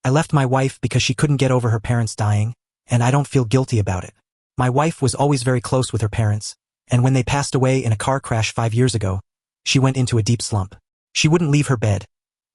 I left my wife because she couldn't get over her parents dying, and I don't feel guilty about it. My wife was always very close with her parents, and when they passed away in a car crash 5 years ago, she went into a deep slump. She wouldn't leave her bed,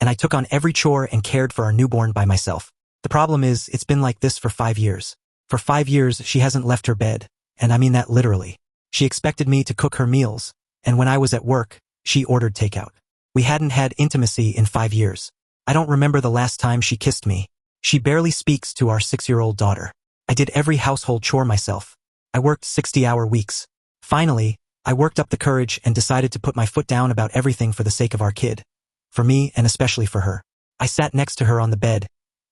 and I took on every chore and cared for our newborn by myself. The problem is, it's been like this for 5 years. For 5 years, she hasn't left her bed, and I mean that literally. She expected me to cook her meals, and when I was at work, she ordered takeout. We hadn't had intimacy in 5 years. I don't remember the last time she kissed me. She barely speaks to our 6-year-old daughter. I did every household chore myself. I worked 60-hour weeks. Finally, I worked up the courage and decided to put my foot down about everything for the sake of our kid. For me, and especially for her. I sat next to her on the bed,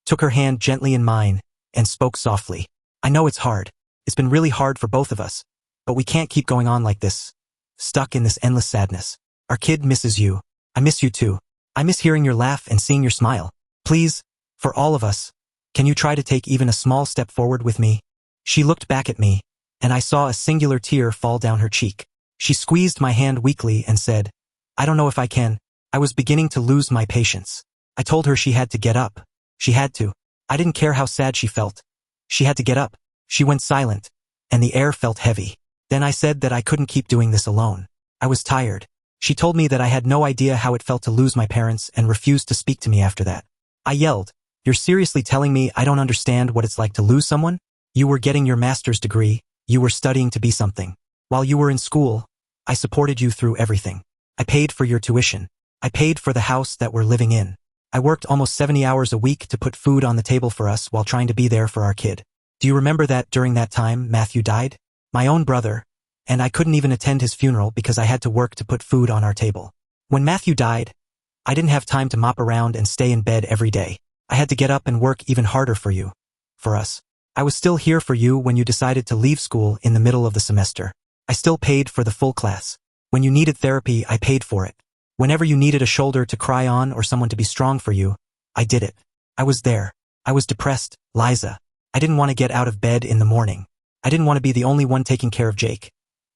took her hand gently in mine, and spoke softly. I know it's hard. It's been really hard for both of us, but we can't keep going on like this, stuck in this endless sadness. Our kid misses you. I miss you too. I miss hearing your laugh and seeing your smile. Please, for all of us, can you try to take even a small step forward with me? She looked back at me, and I saw a singular tear fall down her cheek. She squeezed my hand weakly and said, I don't know if I can. I was beginning to lose my patience. I told her she had to get up. She had to. I didn't care how sad she felt. She had to get up. She went silent, and the air felt heavy. Then I said that I couldn't keep doing this alone. I was tired. She told me that I had no idea how it felt to lose my parents and refused to speak to me after that. I yelled, You're seriously telling me I don't understand what it's like to lose someone? You were getting your master's degree. You were studying to be something. While you were in school, I supported you through everything. I paid for your tuition. I paid for the house that we're living in. I worked almost 70 hours a week to put food on the table for us while trying to be there for our kid. Do you remember that during that time Matthew died? My own brother, and I couldn't even attend his funeral because I had to work to put food on our table. When Matthew died, I didn't have time to mop around and stay in bed every day. I had to get up and work even harder for you. For us. I was still here for you when you decided to leave school in the middle of the semester. I still paid for the full class. When you needed therapy, I paid for it. Whenever you needed a shoulder to cry on or someone to be strong for you, I did it. I was there. I was depressed, Liza. I didn't want to get out of bed in the morning. I didn't want to be the only one taking care of Jake,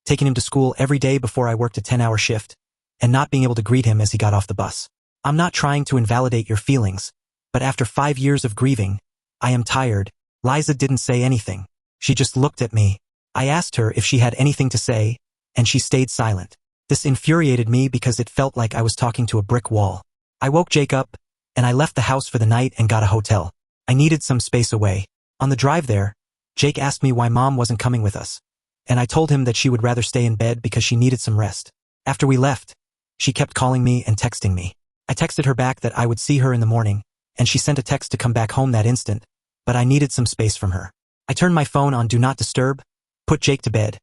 taking him to school every day before I worked a 10-hour shift, and not being able to greet him as he got off the bus. I'm not trying to invalidate your feelings, but after 5 years of grieving, I am tired. Liza didn't say anything. She just looked at me. I asked her if she had anything to say, and she stayed silent. This infuriated me because it felt like I was talking to a brick wall. I woke Jake up, and I left the house for the night and got a hotel. I needed some space away. On the drive there, Jake asked me why Mom wasn't coming with us, and I told him that she would rather stay in bed because she needed some rest. After we left, she kept calling me and texting me. I texted her back that I would see her in the morning, and she sent a text to come back home that instant, but I needed some space from her. I turned my phone on Do Not Disturb, put Jake to bed,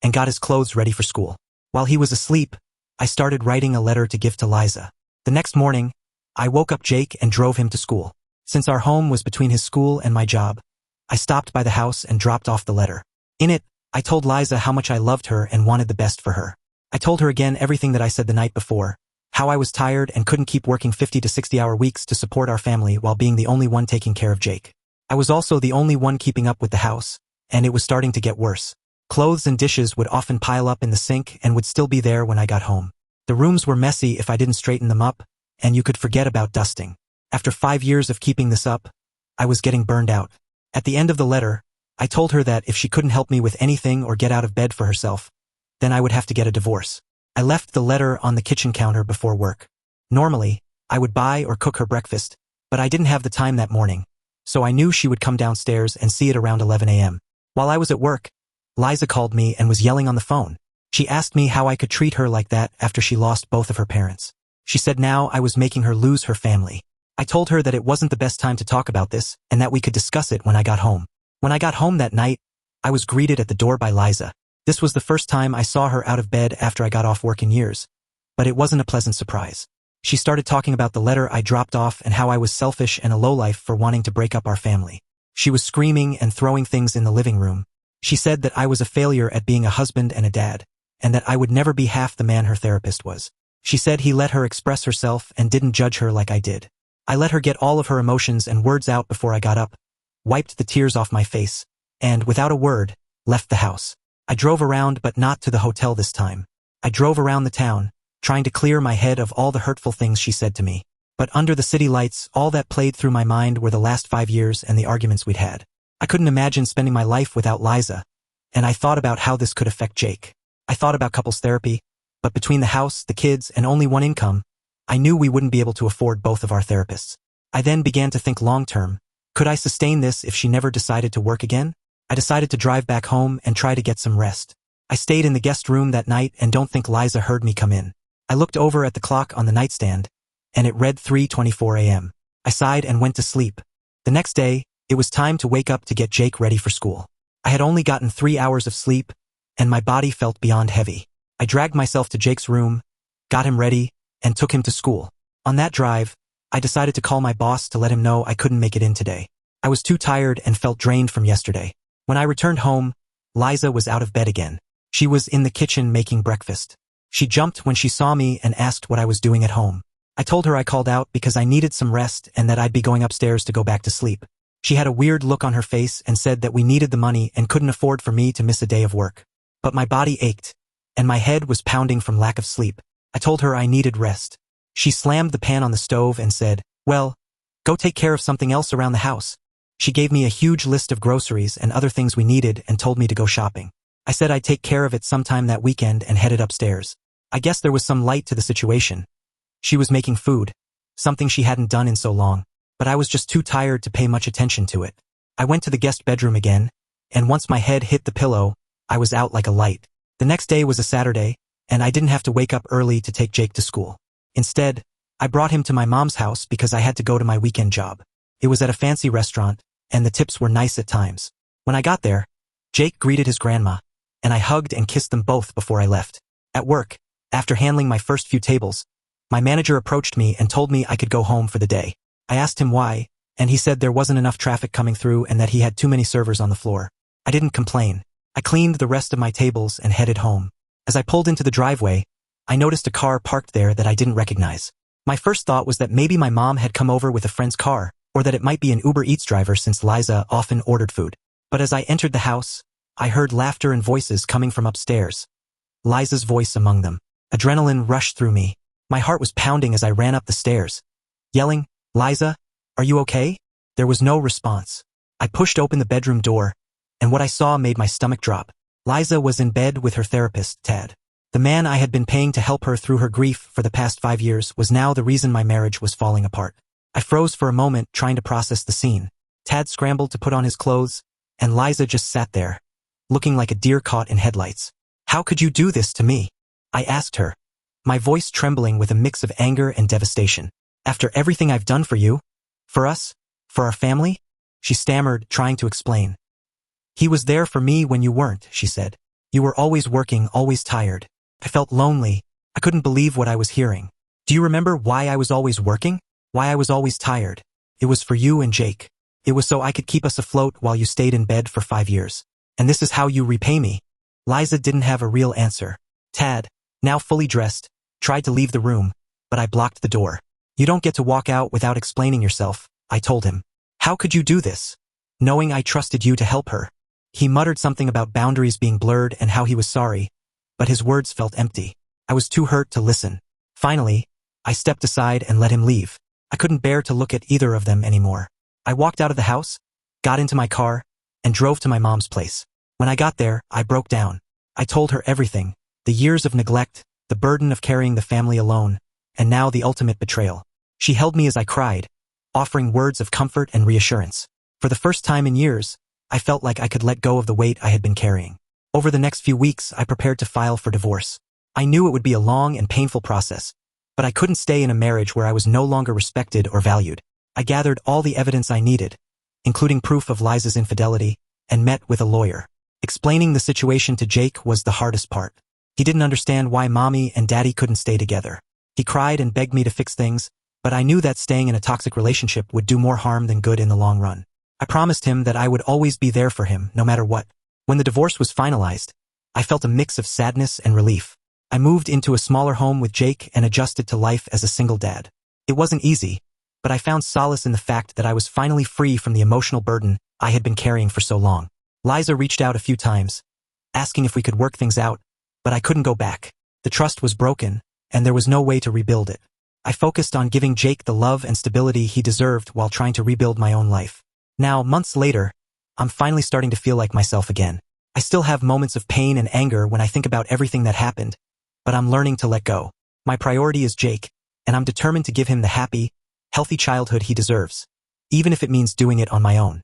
and got his clothes ready for school. While he was asleep, I started writing a letter to give to Liza. The next morning, I woke up Jake and drove him to school. Since our home was between his school and my job, I stopped by the house and dropped off the letter. In it, I told Liza how much I loved her and wanted the best for her. I told her again everything that I said the night before, how I was tired and couldn't keep working 50 to 60-hour weeks to support our family while being the only one taking care of Jake. I was also the only one keeping up with the house, and it was starting to get worse. Clothes and dishes would often pile up in the sink and would still be there when I got home. The rooms were messy if I didn't straighten them up, and you could forget about dusting. After 5 years of keeping this up, I was getting burned out. At the end of the letter, I told her that if she couldn't help me with anything or get out of bed for herself, then I would have to get a divorce. I left the letter on the kitchen counter before work. Normally, I would buy or cook her breakfast, but I didn't have the time that morning, so I knew she would come downstairs and see it around 11 a.m. While I was at work, Liza called me and was yelling on the phone. She asked me how I could treat her like that after she lost both of her parents. She said now I was making her lose her family. I told her that it wasn't the best time to talk about this and that we could discuss it when I got home. When I got home that night, I was greeted at the door by Liza. This was the first time I saw her out of bed after I got off work in years, but it wasn't a pleasant surprise. She started talking about the letter I dropped off and how I was selfish and a lowlife for wanting to break up our family. She was screaming and throwing things in the living room. She said that I was a failure at being a husband and a dad, and that I would never be half the man her therapist was. She said he let her express herself and didn't judge her like I did. I let her get all of her emotions and words out before I got up, wiped the tears off my face, and, without a word, left the house. I drove around but not to the hotel this time. I drove around the town, trying to clear my head of all the hurtful things she said to me. But under the city lights, all that played through my mind were the last 5 years and the arguments we'd had. I couldn't imagine spending my life without Liza, and I thought about how this could affect Jake. I thought about couples therapy, but between the house, the kids, and only one income, I knew we wouldn't be able to afford both of our therapists. I then began to think long-term. Could I sustain this if she never decided to work again? I decided to drive back home and try to get some rest. I stayed in the guest room that night and don't think Liza heard me come in. I looked over at the clock on the nightstand, and it read 3:24 a.m. I sighed and went to sleep. The next day, it was time to wake up to get Jake ready for school. I had only gotten 3 hours of sleep, and my body felt beyond heavy. I dragged myself to Jake's room, got him ready, and took him to school. On that drive, I decided to call my boss to let him know I couldn't make it in today. I was too tired and felt drained from yesterday. When I returned home, Liza was out of bed again. She was in the kitchen making breakfast. She jumped when she saw me and asked what I was doing at home. I told her I called out because I needed some rest and that I'd be going upstairs to go back to sleep. She had a weird look on her face and said that we needed the money and couldn't afford for me to miss a day of work. But my body ached, and my head was pounding from lack of sleep. I told her I needed rest. She slammed the pan on the stove and said, "Well, go take care of something else around the house." She gave me a huge list of groceries and other things we needed and told me to go shopping. I said I'd take care of it sometime that weekend and headed upstairs. I guess there was some light to the situation. She was making food, something she hadn't done in so long, but I was just too tired to pay much attention to it. I went to the guest bedroom again, and once my head hit the pillow, I was out like a light. The next day was a Saturday, and I didn't have to wake up early to take Jake to school. Instead, I brought him to my mom's house because I had to go to my weekend job. It was at a fancy restaurant, and the tips were nice at times. When I got there, Jake greeted his grandma, and I hugged and kissed them both before I left. At work, after handling my first few tables, my manager approached me and told me I could go home for the day. I asked him why, and he said there wasn't enough traffic coming through and that he had too many servers on the floor. I didn't complain. I cleaned the rest of my tables and headed home. As I pulled into the driveway, I noticed a car parked there that I didn't recognize. My first thought was that maybe my mom had come over with a friend's car, or that it might be an Uber Eats driver since Liza often ordered food. But as I entered the house, I heard laughter and voices coming from upstairs. Liza's voice among them. Adrenaline rushed through me. My heart was pounding as I ran up the stairs, yelling, "Liza, are you okay?" There was no response. I pushed open the bedroom door, and what I saw made my stomach drop. Liza was in bed with her therapist, Tad. The man I had been paying to help her through her grief for the past 5 years was now the reason my marriage was falling apart. I froze for a moment trying to process the scene. Tad scrambled to put on his clothes, and Liza just sat there, looking like a deer caught in headlights. "How could you do this to me?" I asked her, my voice trembling with a mix of anger and devastation. "After everything I've done for you, for us, for our family?" She stammered, trying to explain. "He was there for me when you weren't," she said. "You were always working, always tired." I felt lonely. I couldn't believe what I was hearing. "Do you remember why I was always working? Why I was always tired? It was for you and Jake. It was so I could keep us afloat while you stayed in bed for 5 years. And this is how you repay me." Liza didn't have a real answer. Tad, now fully dressed, tried to leave the room, but I blocked the door. "You don't get to walk out without explaining yourself," I told him. "How could you do this, knowing I trusted you to help her?" He muttered something about boundaries being blurred and how he was sorry, but his words felt empty. I was too hurt to listen. Finally, I stepped aside and let him leave. I couldn't bear to look at either of them anymore. I walked out of the house, got into my car, and drove to my mom's place. When I got there, I broke down. I told her everything, the years of neglect, the burden of carrying the family alone, and now the ultimate betrayal. She held me as I cried, offering words of comfort and reassurance. For the first time in years, I felt like I could let go of the weight I had been carrying. Over the next few weeks, I prepared to file for divorce. I knew it would be a long and painful process, but I couldn't stay in a marriage where I was no longer respected or valued. I gathered all the evidence I needed, including proof of Liza's infidelity, and met with a lawyer. Explaining the situation to Jake was the hardest part. He didn't understand why Mommy and Daddy couldn't stay together. He cried and begged me to fix things, but I knew that staying in a toxic relationship would do more harm than good in the long run. I promised him that I would always be there for him, no matter what. When the divorce was finalized, I felt a mix of sadness and relief. I moved into a smaller home with Jake and adjusted to life as a single dad. It wasn't easy, but I found solace in the fact that I was finally free from the emotional burden I had been carrying for so long. Liza reached out a few times, asking if we could work things out, but I couldn't go back. The trust was broken, and there was no way to rebuild it. I focused on giving Jake the love and stability he deserved while trying to rebuild my own life. Now, months later, I'm finally starting to feel like myself again. I still have moments of pain and anger when I think about everything that happened, but I'm learning to let go. My priority is Jake, and I'm determined to give him the happy, healthy childhood he deserves, even if it means doing it on my own.